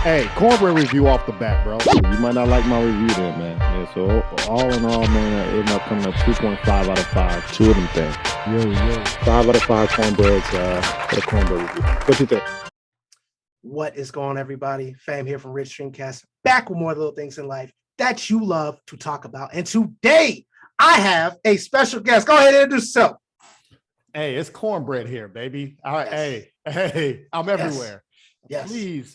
Hey, cornbread review off the bat, bro. You might not like my review there, man. Yeah, so all in all, man, I ended up coming up 2.5 out of 5. Two of them things. Yo. 5 out of 5 cornbreads for the cornbread review. What you think? What is going on, everybody? Fam here from Rich Streamcast, back with more little things in life that you love to talk about. And today, I have a special guest. Go ahead and introduce yourself. Hey, it's cornbread here, baby. All right, Yes. hey, I'm everywhere. Yes.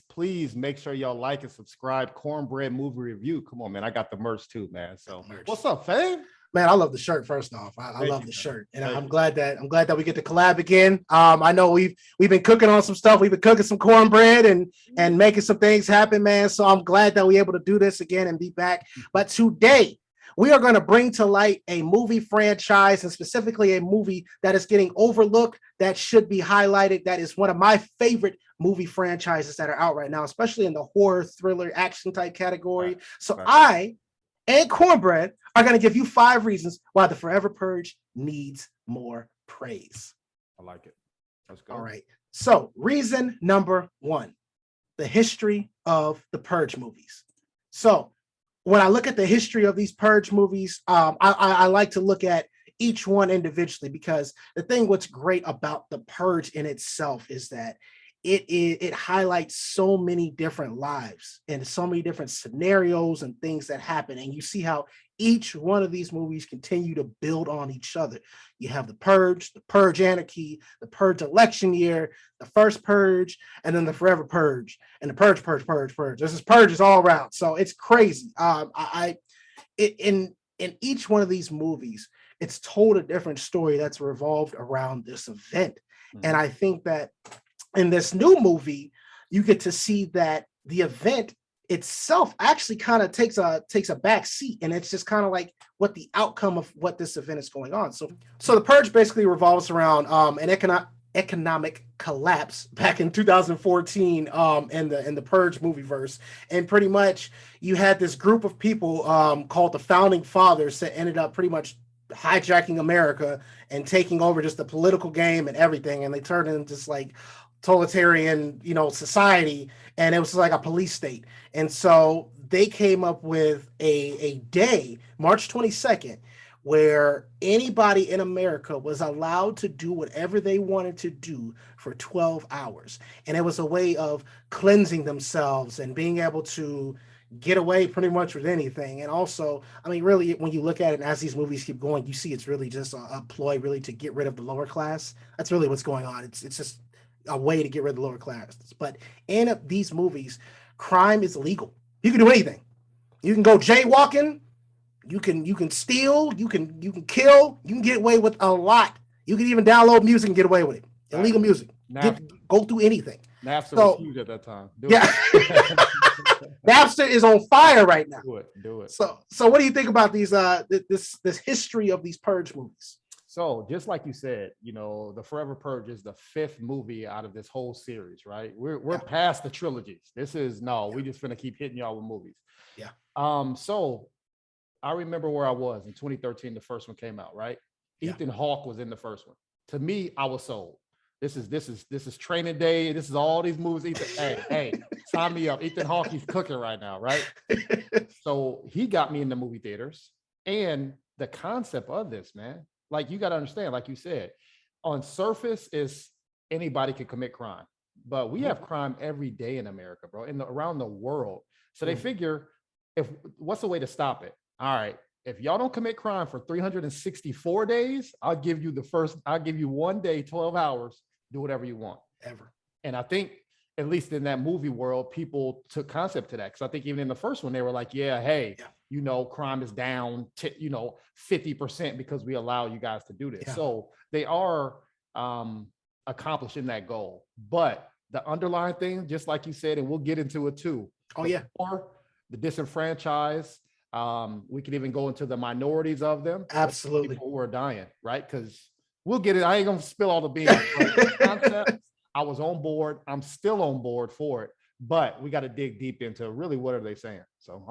Please make sure y'all like and subscribe. Cornbread Movie Review. Come on, man. I got the merch too, man. So what's up, fam? Man, I love the shirt. First off, I love the shirt, and Thank I'm you. glad that we get to collab again. I know we've been cooking on some stuff. We've been cooking some cornbread and making some things happen, man. So I'm glad that we're able to do this again and be back. But today we are going to bring to light a movie franchise, and specifically a movie that is getting overlooked, that should be highlighted. That is one of my favorite movie franchises that are out right now, especially in the horror, thriller, action type category. So I and Cornbread are going to give you 5 reasons why the Forever Purge needs more praise. I like it. Let's go. All right. So reason number 1, the history of the Purge movies. So when I look at the history of these Purge movies, I like to look at each one individually, because the thing what's great about the Purge in itself is that it highlights so many different lives and so many different scenarios and things that happen. And you see how each one of these movies continue to build on each other. You have the Purge Anarchy, the Purge Election Year, the first Purge, and then the Forever Purge, and the Purge. This is purges all around. So it's crazy. In each one of these movies, it's told a different story that's revolved around this event. And I think that in this new movie, you get to see that the event itself actually kind of takes a back seat, and it's just kind of like what the outcome of what this event is going on. So the Purge basically revolves around an economic collapse back in 2014 in the Purge movie verse. And pretty much you had this group of people called the Founding Fathers that ended up pretty much hijacking America and taking over just the political game and everything, and they turned into just like totalitarian, society, and it was like a police state. And so they came up with a day, March 22nd, where anybody in America was allowed to do whatever they wanted to do for 12 hours. And it was a way of cleansing themselves and being able to get away pretty much with anything. And also, I mean, really, when you look at it, and as these movies keep going, you see it's really just a ploy really to get rid of the lower class. That's really what's going on. It's just a way to get rid of the lower class. But in these movies, crime is legal. You can do anything. You can go jaywalking. You can steal. You can kill. You can get away with a lot. You can even download music and get away with it. Illegal music. Go through anything. Napster was huge at that time. Napster is on fire right now. Do it. So what do you think about these this history of these Purge movies? So just like you said, the Forever Purge is the 5th movie out of this whole series, right? We're past the trilogies. We just finna keep hitting y'all with movies. Yeah. So I remember where I was in 2013. The first one came out, right? Yeah. Ethan Hawke was in the first one. To me, I was sold. This is Training Day. This is all these movies. Hey, sign me up. Ethan Hawke, he's cooking right now, right? So he got me in the movie theaters, and the concept of this, man. Like, you got to understand, like you said, on surface is anybody can commit crime, but we have crime every day in America, bro, around the world. So they figure, what's the way to stop it? All right, if y'all don't commit crime for 364 days, I'll give you 1 day, 12 hours, do whatever you want. Ever. And I think, at least in that movie world, people took concept to that. Because I think even in the first one, they were like, crime is down to, 50% because we allow you guys to do this. Yeah. So they are accomplishing that goal. But the underlying thing, just like you said, and we'll get into it too. Or the disenfranchised. We can even go into the minorities of them. Absolutely. People who are dying, right? Because we'll get it. I ain't going to spill all the beans. Concept, I was on board. I'm still on board for it. But we got to dig deep into really what are they saying. So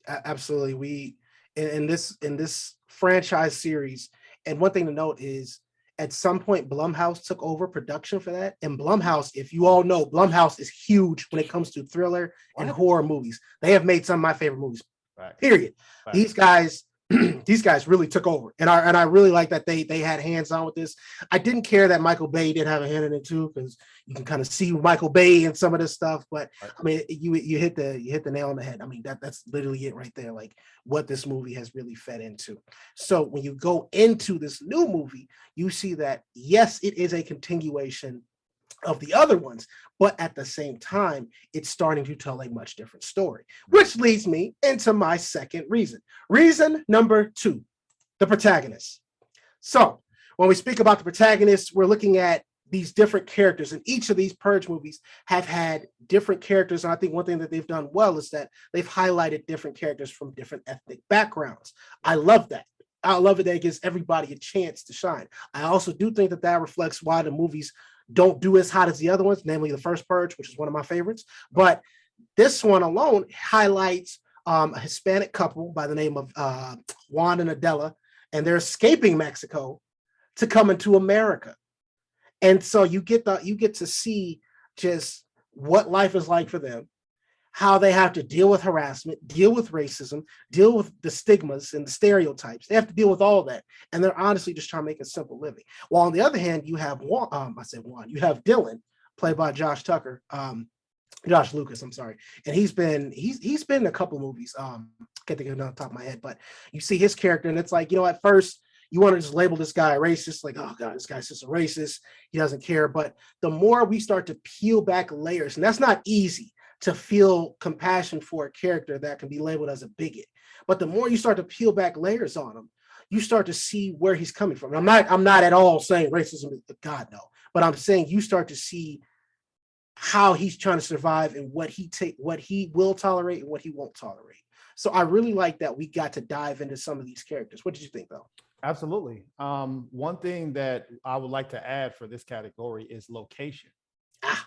absolutely. We in this franchise series, and one thing to note is at some point Blumhouse took over production for that. And Blumhouse, if you all know, Blumhouse is huge when it comes to thriller and horror movies. They have made some of my favorite movies. Right. Period. Right. These guys these guys really took over, and I really like that they had hands on with this. I didn't care that Michael Bay did have a hand in it too, because you can kind of see Michael Bay in some of this stuff. But I mean, you hit the nail on the head. I mean, that's literally it right there, like what this movie has really fed into. So when you go into this new movie, you see that yes, it is a continuation of the other ones, but at the same time, it's starting to tell a much different story, which leads me into my second reason. Reason number 2, the protagonist. So when we speak about the protagonist, we're looking at these different characters, and each of these Purge movies have had different characters. And I think one thing that they've done well is that they've highlighted different characters from different ethnic backgrounds. I love that. I love it that it gives everybody a chance to shine. I also do think that that reflects why the movies don't do as hot as the other ones, namely the first Purge, which is one of my favorites. But this one alone highlights a Hispanic couple by the name of Juan and Adela, and they're escaping Mexico to come into America. And so you get to see just what life is like for them, how they have to deal with harassment, deal with racism, deal with the stigmas and the stereotypes. They have to deal with all that. And they're honestly just trying to make a simple living. While on the other hand, you have you have Dylan, played by Josh Lucas, I'm sorry. And he's been in a couple movies. Can't think of it on the top of my head, but you see his character, and it's like, at first you want to just label this guy a racist, like, oh God, this guy's just a racist. He doesn't care. But the more we start to peel back layers, and that's not easy, to feel compassion for a character that can be labeled as a bigot. But the more you start to peel back layers on him, you start to see where he's coming from. And I'm not at all saying racism is God, no. But I'm saying you start to see how he's trying to survive and what he will tolerate and what he won't tolerate. So I really like that we got to dive into some of these characters. What did you think, though? Absolutely. One thing that I would like to add for this category is location.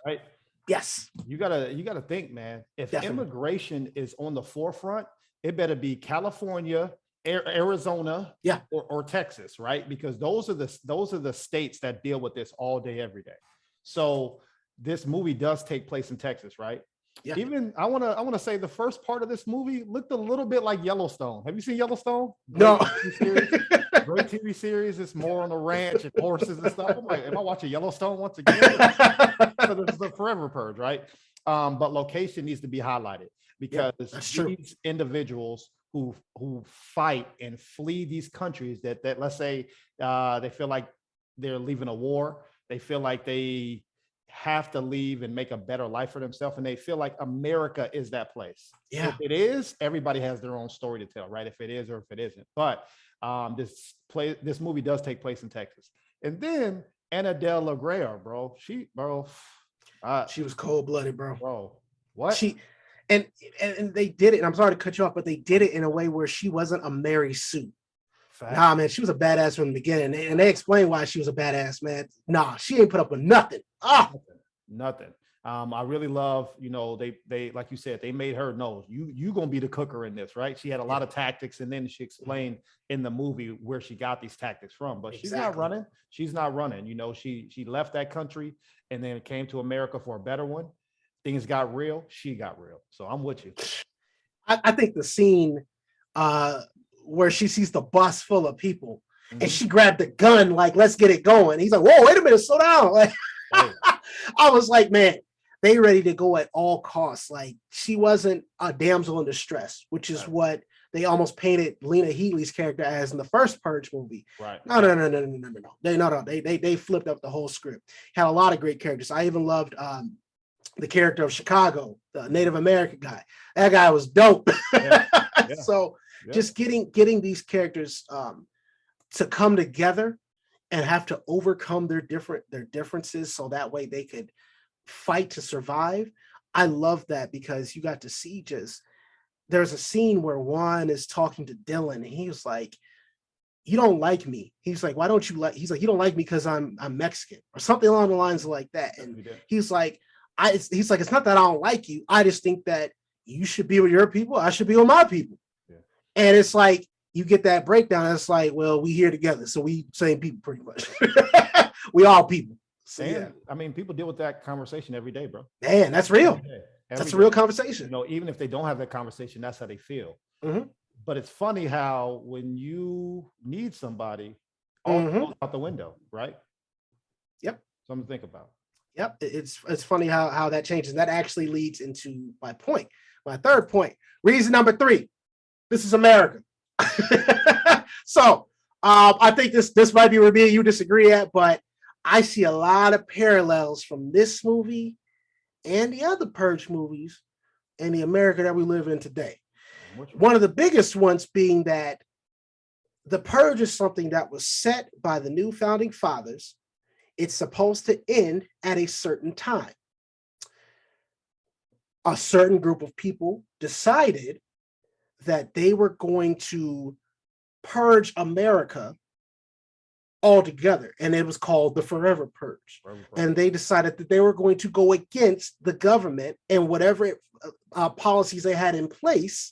Right? Yes. You gotta think, man. If Definitely. immigration is on the forefront, it better be California, Arizona, or Texas, right? Because those are the states that deal with this all day, every day. So this movie does take place in Texas, right? Yeah. Even I wanna say the first part of this movie looked a little bit like Yellowstone. Have you seen Yellowstone? No. Great TV series. It's more on the ranch and horses and stuff. I'm like, am I watching Yellowstone once again? So this is a Forever Purge, right? But location needs to be highlighted, because these individuals who fight and flee these countries that let's say they feel like they're leaving a war, they feel like they have to leave and make a better life for themselves, and they feel like America is that place. If it is, everybody has their own story to tell, right? If it is or if it isn't. But this movie does take place in Texas. And then Ana de la Greya, bro, she was cold-blooded, bro. Bro, what? And they did it, and I'm sorry to cut you off, but they did it in a way where she wasn't a Mary Sue. Nah, man, she was a badass from the beginning, and they explained why she was a badass, man. Nah, she ain't put up with nothing. Nothing. I really love, they like you said, they made her know you gonna be the cooker in this, right? She had a lot of tactics, and then she explained in the movie where she got these tactics from. But she's not running. She's not running. She left that country and then came to America for a better one. Things got real. She got real. So I'm with you. I think the scene where she sees the bus full of people, and she grabbed the gun, like, let's get it going. He's like, whoa, wait a minute, slow down. Like, I was like, man, they ready to go at all costs. Like, she wasn't a damsel in distress, which is what they almost painted Lena Headey's character as in the first Purge movie. Right. No. They flipped up the whole script. Had a lot of great characters. I even loved the character of Chicago, the Native American guy. That guy was dope. So just getting these characters to come together and have to overcome their differences, so that way they could fight to survive. I love that, because you got to see there's a scene where Juan is talking to Dylan, and he was like, you don't like me. He's like, why don't you like? He's like, you don't like me because I'm Mexican, or something along the lines like that. And he's like, it's not that I don't like you. I just think that you should be with your people. I should be with my people. Yeah. And it's like, you get that breakdown. It's like, well, we here together, so we same people pretty much. We all people. So And yeah, I mean, people deal with that conversation every day, bro. man, that's real. Every day. That's a Every real day. conversation. You know, even if they don't have that conversation, that's how they feel. Mhm. But it's funny how when you need somebody, all goes out the window, right? Yep. Something to think about. Yep. It's funny how that changes. That actually leads into my point. My third point. Reason number 3. This is America. So I think this might be where me and you disagree at, but I see a lot of parallels from this movie and the other Purge movies and the America that we live in today. One of the biggest ones being that the Purge is something that was set by the new founding fathers. It's supposed to end at a certain time. A certain group of people decided that they were going to purge America altogether, and it was called the Forever Purge. And they decided that they were going to go against the government and whatever policies they had in place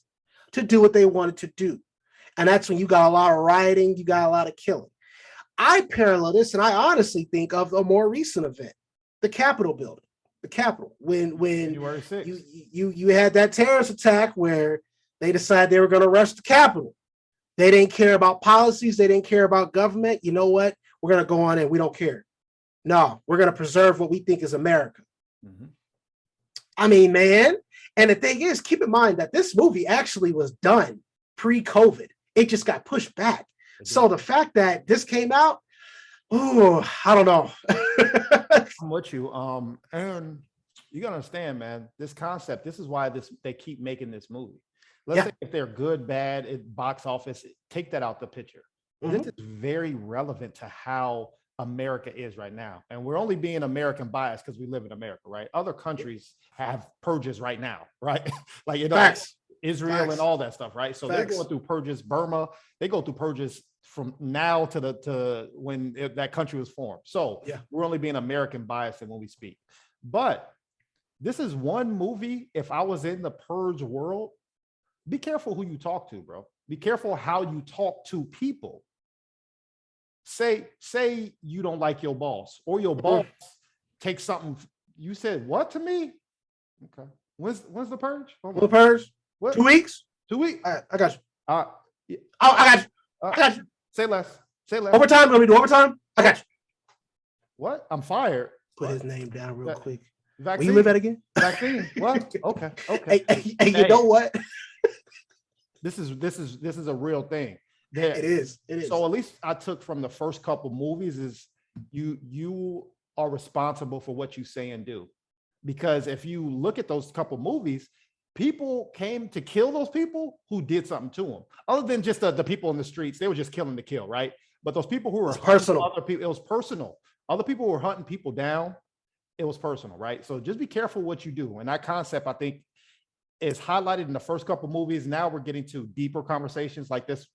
to do what they wanted to do. And that's when you got a lot of rioting, you got a lot of killing. I parallel this, and I honestly think of a more recent event, the Capitol building, the Capitol, when January 6th. you had that terrorist attack where they decided they were going to rush the Capitol. They didn't care about policies. They didn't care about government. You know what? We're going to go on and we don't care. No, we're going to preserve what we think is America. I mean, man. And the thing is, keep in mind that this movie actually was done pre-COVID. It just got pushed back. So the fact that this came out, oh, I don't know. I'm with you. And you gotta understand, man, this concept, this is why they keep making this movie. Let's say if they're good, bad, box office, take that out the picture. This is very relevant to how America is right now. And we're only being American biased because we live in America, right? Other countries have purges right now, right? Like, you know, Facts. Israel and all that stuff, right? So they're going through purges. Burma, they go through purges from now to when that country was formed. So we're only being American biased when we speak. But this is one movie. If I was in the purge world, be careful who you talk to, bro. Be careful how you talk to people. Say you don't like your boss, or your boss takes something. You said what to me? Okay. When's the purge? The purge? What? 2 weeks? 2 weeks? I got you. I got you. I got you. Say less. Say less. Overtime? Let me do overtime? I got you. What? I'm fired. Put his name down real quick. Vaccine. Will you live that again? Vaccine. What? Okay. Okay. Hey, you know what? This is a real thing. It is. So at least I took from the first couple movies is you are responsible for what you say and do. Because if you look at those couple movies, people came to kill those people who did something to them. Other than just the people in the streets, they were just killing to kill, right? But those people who were personal. Other people, it was personal. Other people who were hunting people down, it was personal, right? So just be careful what you do. And that concept, I think, is highlighted in the first couple movies. Now we're getting to deeper conversations like this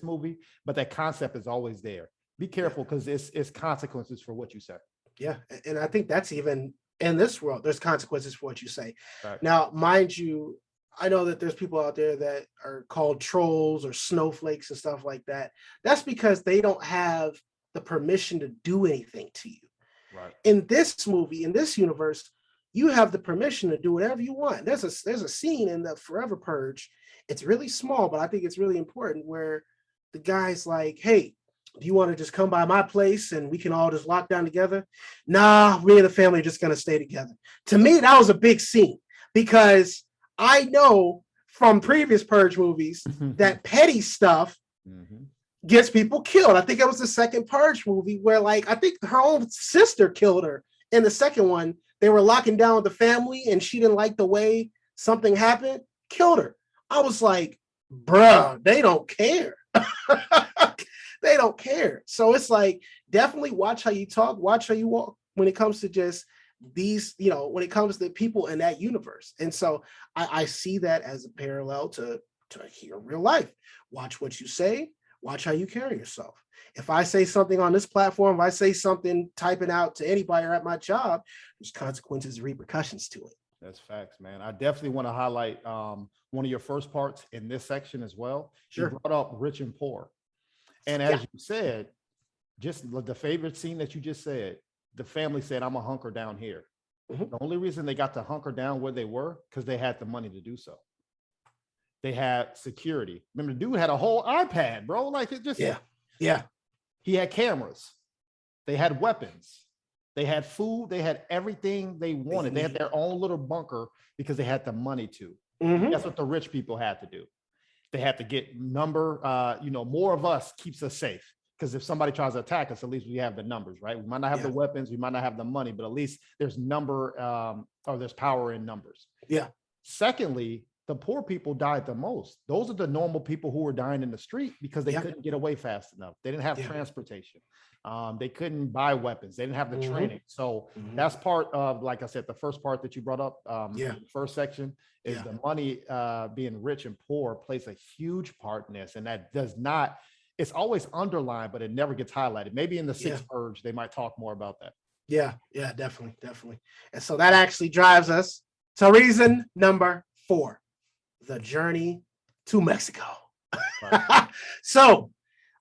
movie, but that concept is always there. Be careful because it's consequences for what you say. Yeah, and I think that's even in this world, there's consequences for what you say. Right. Now, mind you, I know that there's people out there that are called trolls or snowflakes and stuff like that. That's because they don't have the permission to do anything to you. Right. In this movie, in this universe, you have the permission to do whatever you want. There's a scene in the Forever Purge. It's really small, but I think it's really important where the guy's like, hey, do you want to just come by my place and we can all just lock down together? Nah, we and the family are just going to stay together. To me, that was a big scene because I know from previous Purge movies that petty stuff gets people killed. I think it was the second Purge movie where, like, I think her own sister killed her. In the second one, they were locking down the family and she didn't like the way something happened, killed her. I was like, bruh, they don't care. They don't care. So it's like, definitely watch how you talk, watch how you walk when it comes to just these, you know, when it comes to people in that universe. And so I see that as a parallel to here real life. Watch what you say, watch how you carry yourself. If I say something on this platform, if I say something typing out to anybody or at my job, there's consequences, repercussions to it. That's facts, man. I definitely want to highlight one of your first parts in this section as well. Sure. You brought up rich and poor. And as you said, just the favorite scene that you just said, the family said, I'm a hunker down here. Mhm. The only reason they got to hunker down where they were, because they had the money to do so. They had security. Remember, the dude had a whole iPad, bro. Like it just, Yeah. he had cameras. They had weapons. They had food. They had everything they wanted. They had their own little bunker because they had the money to. Mhm. That's what the rich people had to do. They had to get more of us keeps us safe. Because if somebody tries to attack us, at least we have the numbers, right? We might not have the weapons, we might not have the money, but at least there's there's power in numbers. Yeah. Secondly, the poor people died the most. Those are the normal people who were dying in the street because they couldn't get away fast enough. They didn't have transportation. They couldn't buy weapons. They didn't have the training. So that's part of, like I said, the first part that you brought up, the first section is the money, being rich and poor plays a huge part in this. And that does not, it's always underlined, but it never gets highlighted. Maybe in the sixth purge, they might talk more about that. Yeah, definitely. And so that actually drives us to reason number 4, the journey to Mexico. Right. So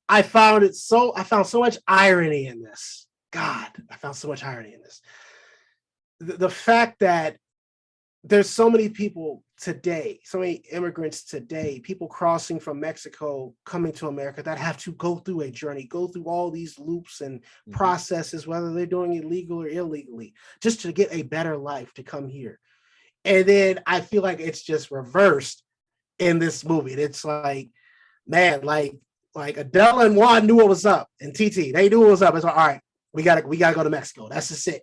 I found so much irony in this. God, I found so much irony in this. The fact that there's so many people today, so many immigrants today, people crossing from Mexico, coming to America that have to go through a journey, go through all these loops and processes, whether they're doing it legal or illegally, just to get a better life to come here. And then I feel like it's just reversed in this movie. It's like, man, like Adele and Juan knew what was up, and TT, they knew what was up. It's like, all right, we gotta go to Mexico. That's just it.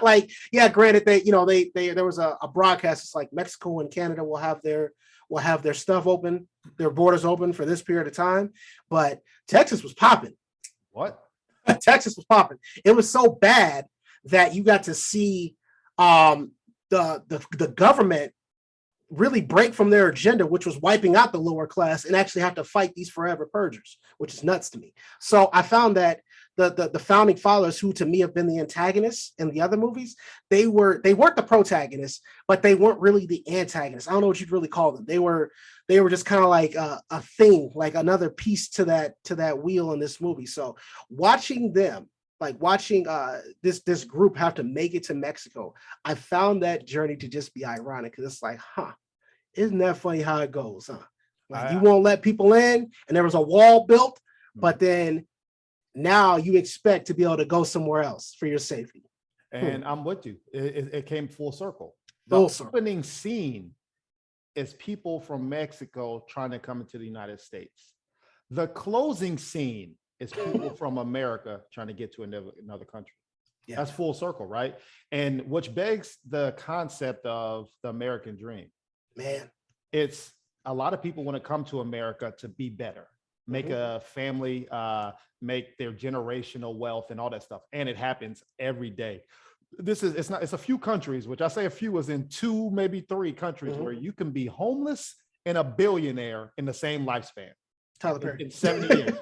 Like, yeah, granted, there was a broadcast. It's like Mexico and Canada will have their stuff open, their borders open for this period of time. But Texas was popping. What? Texas was popping. It was so bad that you got to see the government really break from their agenda, which was wiping out the lower class, and actually have to fight these forever purgers, which is nuts to me. So I found that the founding fathers, who to me have been the antagonists in the other movies, they weren't the protagonists, but they weren't really the antagonists. I don't know what you'd really call them. They were just kind of like a thing, like another piece to that wheel in this movie. So watching them, like watching this group have to make it to Mexico, I found that journey to just be ironic, because it's like, isn't that funny how it goes, huh? Like, you won't let people in, and there was a wall built, but then now you expect to be able to go somewhere else for your safety. And I'm with you. It came full circle. Full The opening scene is people from Mexico trying to come into the United States. The closing scene is people from America trying to get to another country. Yeah. That's full circle, right? And which begs the concept of the American dream. Man, it's a lot of people want to come to America to be better, make a family, make their generational wealth and all that stuff. And it happens every day. It's a few countries, which I say a few is in 2, maybe 3 countries where you can be homeless and a billionaire in the same lifespan. Tyler Perry. In 70 years.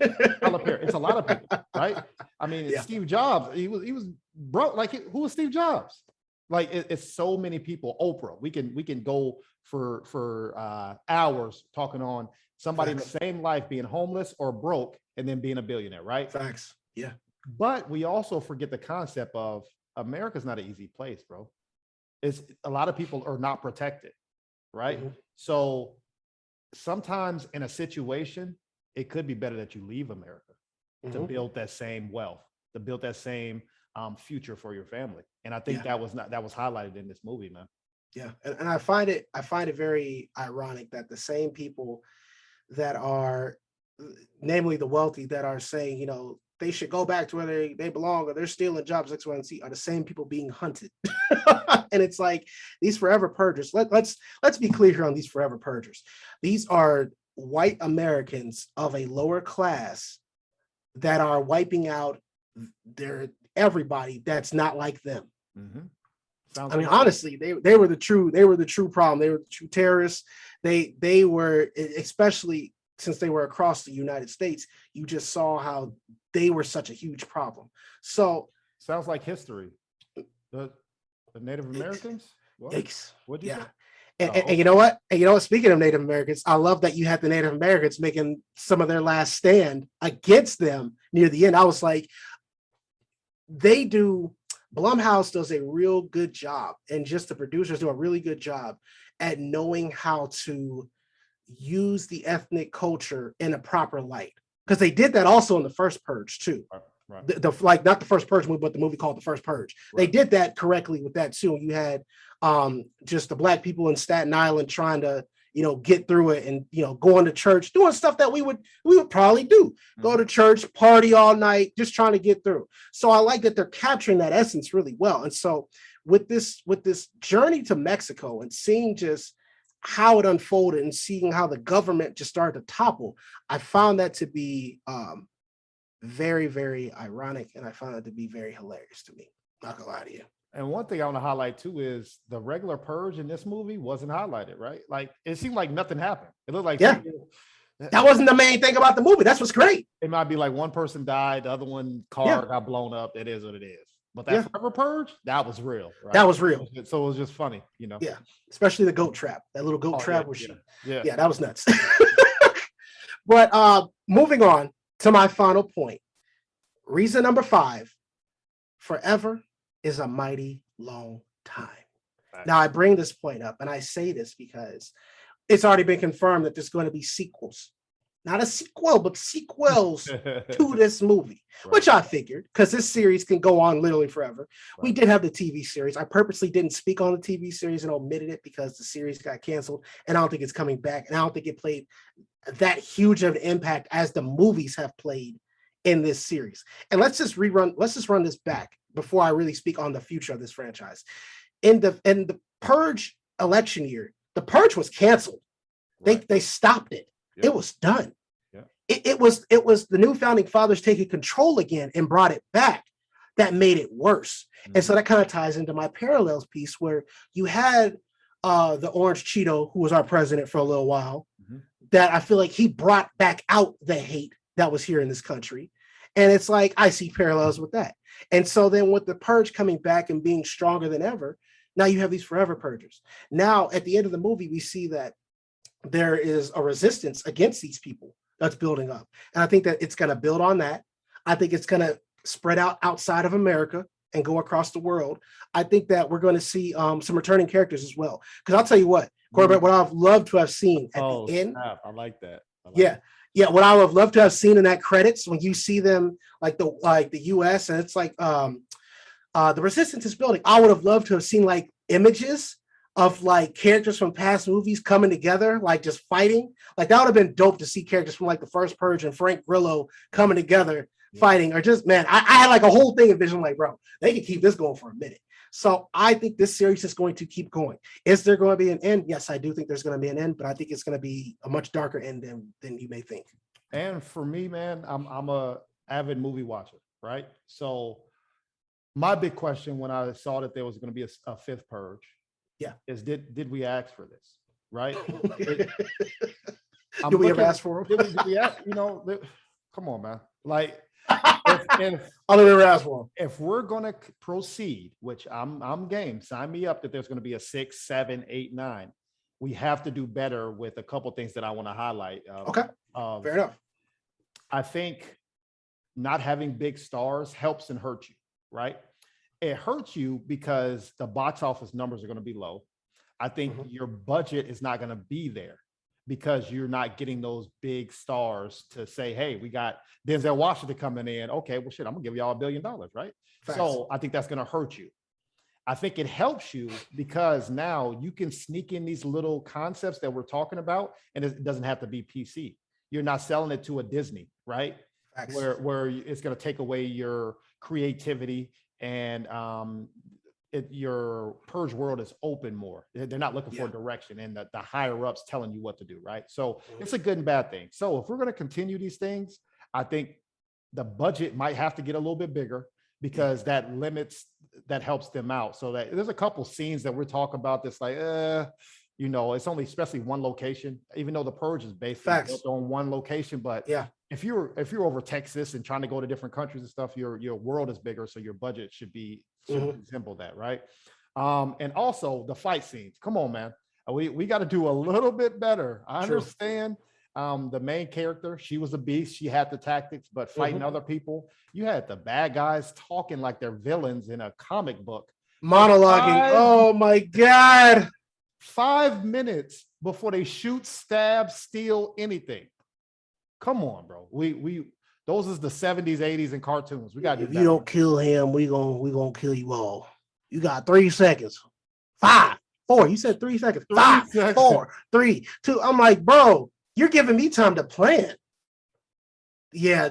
Tyler Perry. It's a lot of people, right? I mean, Steve Jobs, he was broke. Like, who was Steve Jobs? Like, it's so many people. Oprah, we can go for hours talking on somebody in the same life being homeless or broke and then being a billionaire, right? Facts. Yeah. But we also forget the concept of America's not an easy place, bro. It's a lot of people are not protected, right? So sometimes in a situation, it could be better that you leave America to build that same wealth, to build that same future for your family. And I think that was highlighted in this movie, man. Yeah. And I find it very ironic that the same people that are, namely the wealthy, that are saying, they should go back to where they belong, or they're stealing jobs, X, Y, and Z, are the same people being hunted. And it's like, these forever purgers, let's be clear here on these forever purgers. These are white Americans of a lower class that are wiping out everybody that's not like them. I mean, honestly, they were the true problem. They were the true terrorists. They were, especially since they were across the United States, you just saw how they were such a huge problem. So sounds like history. The Native Americans. What? Yikes. What'd you say? And you know what? And you know what? Speaking of Native Americans, I love that you had the Native Americans making some of their last stand against them near the end. I was like, Blumhouse does a real good job, and just the producers do a really good job at knowing how to use the ethnic culture in a proper light. Because they did that also in the first Purge too. Right. Like not the first Purge movie, but the movie called The First Purge. Right. They did that correctly with that too. You had just the Black people in Staten Island trying to, get through it, and going to church, doing stuff that we would probably do. Go to church, party all night, just trying to get through. So I like that they're capturing that essence really well. And so with this journey to Mexico and seeing just how it unfolded and seeing how the government just started to topple, I found that to be very, very ironic, and I found it to be very hilarious to me. Not gonna lie to you. And one thing I want to highlight too is the regular Purge in this movie wasn't highlighted, right? Like it seemed like nothing happened. It looked like that wasn't the main thing about the movie. That's what's great. It might be like one person died, the other one car got blown up. It is what it is. But that Forever Purge, that was real. Right? That was real. So it was just funny, Yeah, especially the goat trap. That little goat trap where that was nuts. But moving on to my final point. Reason number 5, forever is a mighty long time. Right. Now I bring this point up, and I say this because it's already been confirmed that there's going to be sequels. Not a sequel, but sequels to this movie, which I figured, because this series can go on literally forever. Right. We did have the TV series. I purposely didn't speak on the TV series and omitted it because the series got canceled, and I don't think it's coming back, and I don't think it played that huge of an impact as the movies have played in this series. And let's just run this back before I really speak on the future of this franchise. In the Purge election year, the Purge was canceled. Right. They stopped it. Yep. It was done. Yep. It was the new founding fathers taking control again and brought it back that made it worse. Mm-hmm. And so that kind of ties into my parallels piece, where you had the Orange Cheeto, who was our president for a little while, that I feel like he brought back out the hate that was here in this country. And it's like, I see parallels with that. And so then with the Purge coming back and being stronger than ever, now you have these forever purgers. Now, at the end of the movie, we see that there is a resistance against these people that's building up. And I think that it's going to build on that. I think it's going to spread out outside of America and go across the world. I think that we're going to see some returning characters as well. Because I'll tell you what, Cornbread, what I've loved to have seen at the end. I like that. Yeah, what I would have loved to have seen in that credits, when you see them like the US, and it's like the resistance is building. I would have loved to have seen like images of like characters from past movies coming together, like just fighting. Like that would have been dope to see characters from like the first Purge and Frank Grillo coming together fighting, or just, man, I had like a whole thing of vision, like, bro, they can keep this going for a minute. So I think this series is going to keep going. Is there going to be an end? Yes, I do think there's going to be an end, but I think it's going to be a much darker end than you may think. And for me, man, I'm a avid movie watcher, right? So my big question when I saw that there was going to be a 5th Purge, is did we ask for this, right? Do we ever ask for it? Did we ask, come on, man. Like, if we're going to proceed, which I'm game, sign me up that there's going to be a 6, 7, 8, 9. We have to do better with a couple things that I want to highlight. Okay, fair enough. I think not having big stars helps and hurts you, right? It hurts you because the box office numbers are going to be low. I think your budget is not going to be there because you're not getting those big stars to say, hey, we got Denzel Washington coming in. Okay, well, shit, I'm going to give y'all $1 billion, right? Facts. So I think that's going to hurt you. I think it helps you because now you can sneak in these little concepts that we're talking about, and it doesn't have to be PC. You're not selling it to a Disney, right? Facts. Where it's going to take away your creativity, and your Purge world is open more. They're not looking for direction, and the higher ups telling you what to do, right? So it's a good and bad thing. So if we're going to continue these things, I think the budget might have to get a little bit bigger, because that helps them out. So that there's a couple scenes that we're talking about that's like, it's only especially one location, even though the Purge is basically built on one location. But if you're over Texas and trying to go to different countries and stuff, your world is bigger, so your budget should resemble that, right? And also the fight scenes. Come on, man. We got to do a little bit better. I understand the main character, she was a beast. She had the tactics, but fighting other people, you had the bad guys talking like they're villains in a comic book. Monologuing. Oh my God. 5 minutes before they shoot, stab, steal, anything. Come on, bro. We those is the 70s, 80s, and cartoons. We got to do if you don't kill him, we gonna kill you all. You got 3 seconds. 5, 4. You said 3 seconds. 5, 4, 3, 2. I'm like, bro, you're giving me time to plan. Yeah,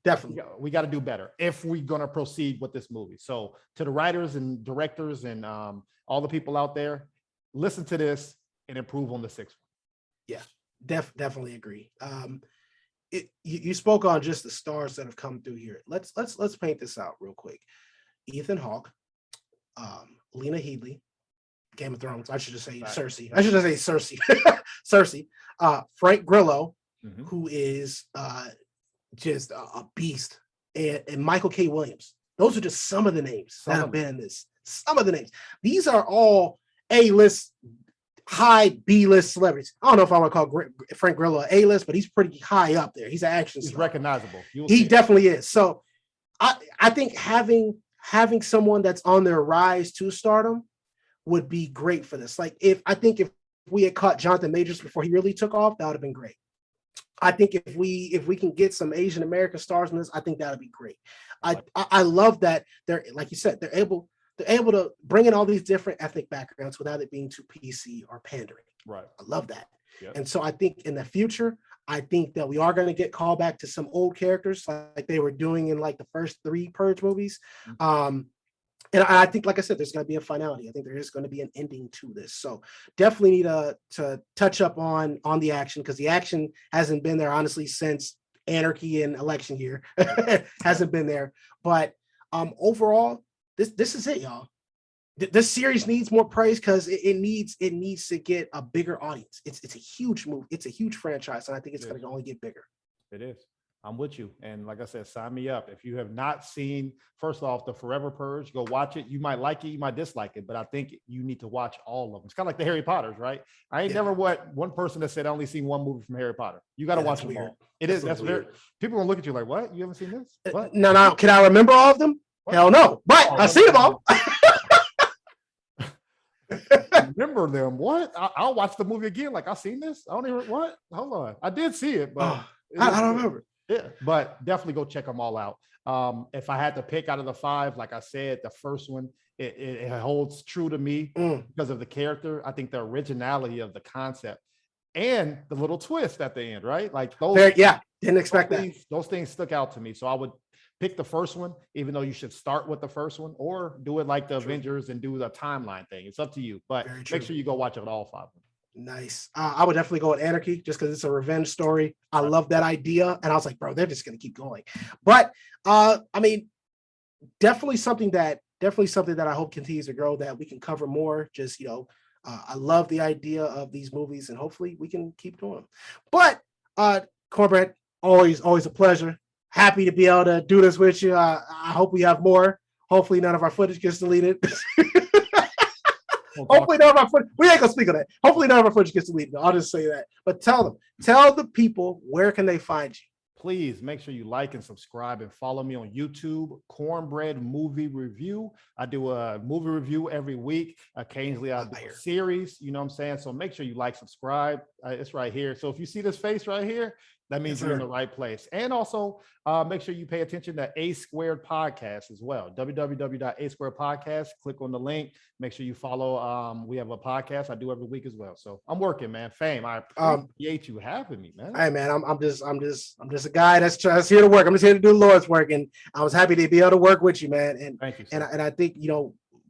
definitely. We got to do better if we're gonna proceed with this movie. So to the writers and directors and all the people out there, listen to this and improve on the 6th one. Yeah, definitely agree. You spoke on just the stars that have come through here. Let's paint this out real quick. Ethan Hawke, Lena Headey, Game of Thrones. I should just say Cersei. I should just say Cersei. Cersei. Frank Grillo, who is just a beast, and Michael K. Williams. Those are just some of the names that have been in this. Some of the names. These are all A-list, high B-list celebrities. I don't know if I want to call Frank Grillo A-list, but he's pretty high up there. He's an action star. He's recognizable. He definitely is. So I think having someone that's on their rise to stardom would be great for this. Like if we had caught Jonathan Majors before he really took off, that would have been great. I think if we can get some Asian American stars in this, I think that would be great. I love that they're, like you said, they're able to bring in all these different ethnic backgrounds without it being too PC or pandering. Right. I love that. Yep. And so I think in the future, I think that we are going to get callback to some old characters like they were doing in like the first 3 Purge movies. And I think, like I said, there's going to be a finality. I think there is going to be an ending to this. So definitely need to touch up on the action, because the action hasn't been there, honestly, since Anarchy and election year. Hasn't been there. But overall, this is it, y'all. This series needs more praise because it needs to get a bigger audience. It's a huge move. It's a huge franchise, and I think it's going to only get bigger. It is. I'm with you. And like I said, sign me up. If you have not seen, first off, the Forever Purge, go watch it. You might like it, you might dislike it, but I think you need to watch all of them. It's kind of like the Harry Potters, right? I ain't never one person that said I only seen one movie from Harry Potter. You got to watch them all. That's very, people will look at you like, what? You haven't seen this? What? No. Can I remember all of them? What? Hell no. But I see them all. Remember them? What? I'll watch the movie again. Like, I've seen this. I don't even, what? Hold on. I did see it, but I don't remember. Yeah, but definitely go check them all out. If I had to pick out of the 5, like I said, the first one, it holds true to me because of the character. I think the originality of the concept and the little twist at the end, right? Like those. Didn't expect that. Those things stuck out to me. So I would pick the first one, even though you should start with the first one, or do it like the Avengers and do the timeline thing. It's up to you, but make sure you go watch it all 5. Nice. I would definitely go with Anarchy just because it's a revenge story. I love that idea. And I was like, bro, they're just going to keep going. But I mean, definitely something that I hope continues to grow, that we can cover more. Just, I love the idea of these movies, and hopefully we can keep doing them. But Cornbread, always a pleasure. Happy to be able to do this with you. I hope we have more. Hopefully none of our footage gets deleted. Hopefully none of our footage, we ain't gonna speak on that. Hopefully none of our footage gets deleted. I'll just say that. But tell the people, where can they find you? Please make sure you like and subscribe and follow me on YouTube, Cornbread Movie Review. I do a movie review every week. Occasionally I do a series, you know what I'm saying? So make sure you like, subscribe. It's right here. So if you see this face right here, that means you're in the right place. And also make sure you pay attention to A Squared Podcast as well. www.asquaredpodcast. Click on the link. Make sure you follow. We have a podcast I do every week as well. So I'm working, man. Fame. I appreciate you having me, man. Hey, man. I'm just a guy that's here to work. I'm just here to do the Lord's work, and I was happy to be able to work with you, man. And thank you. And I think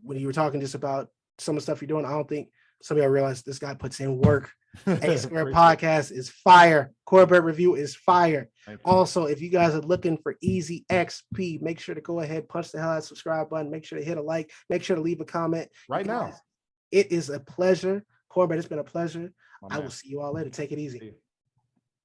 when you were talking just about some of the stuff you're doing, I don't think some of y'all realize this guy puts in work. A Square Podcast is fire. Cornbread Review is fire. Also, if you guys are looking for easy XP, make sure to go ahead, punch the hell out of the subscribe button. Make sure to hit a like. Make sure to leave a comment. Right now. It is a pleasure. Cornbread, it's been a pleasure. I will see you all later. Take it easy.